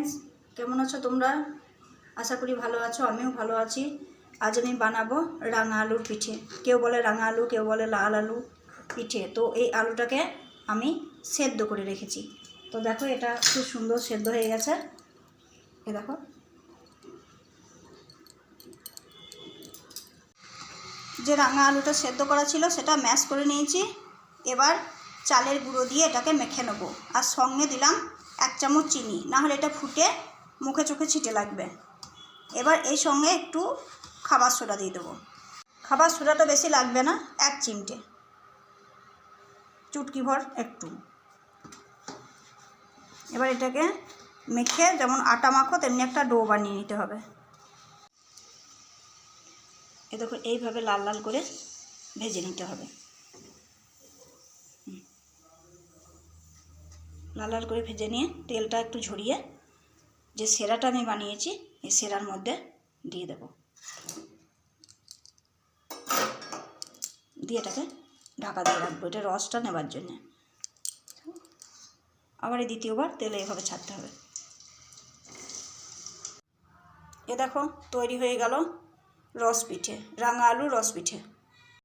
Friends, কেমন আছো তোমরা? আশা করি ভালো আছো, আমিও ভালো আছি। আজ আমি বানাবো রাঙা আলুর পিঠে। কেউ বলে রাঙা আলু, কেউ বলে লাল আলু পিঠে। তো এই আলুটাকে আমি সেদ্ধ করে রেখেছি। তো দেখো, এটা খুব সুন্দর সেদ্ধ হয়ে গেছে। এ দেখো, যে রাঙা আলুটা সেদ্ধ করা ছিল সেটা ম্যাশ করে নিয়েছি। এবার চালের গুঁড়ো দিয়ে এটাকে মেখে নেব, আর সঙ্গে দিলাম 1 চামচ চিনি, না হলে এটা ফুটে মুখে চোখে ছিটে লাগবে। এবার এই সঙ্গে একটু খাবার সোডা দিয়ে দেবো। খাবার সোডাটা বেশি লাগবে না, 1 চিমটে, চুটকি ভর একটু। এবার এটাকে মেখে যেমন আটা মাখো তেমনি একটা ডো বানিয়ে নিতে হবে। এ দেখো, এইভাবে লাল লাল করে ভেজে নিতে হবে। লাল লাল করে ভেজে নিয়ে তেলটা একটু ঝরিয়ে যে সেরাটা আমি বানিয়েছি এই সেরার মধ্যে দিয়ে দেব, দিয়ে এটাকে ঢাকা দিয়ে রাখবো, এটা রসটা নেবার জন্যে। আবার এই দ্বিতীয়বার তেলে এভাবে ছাড়তে হবে। এ দেখো, তৈরি হয়ে গেল রস পিঠে, রাঙা আলু রস পিঠে।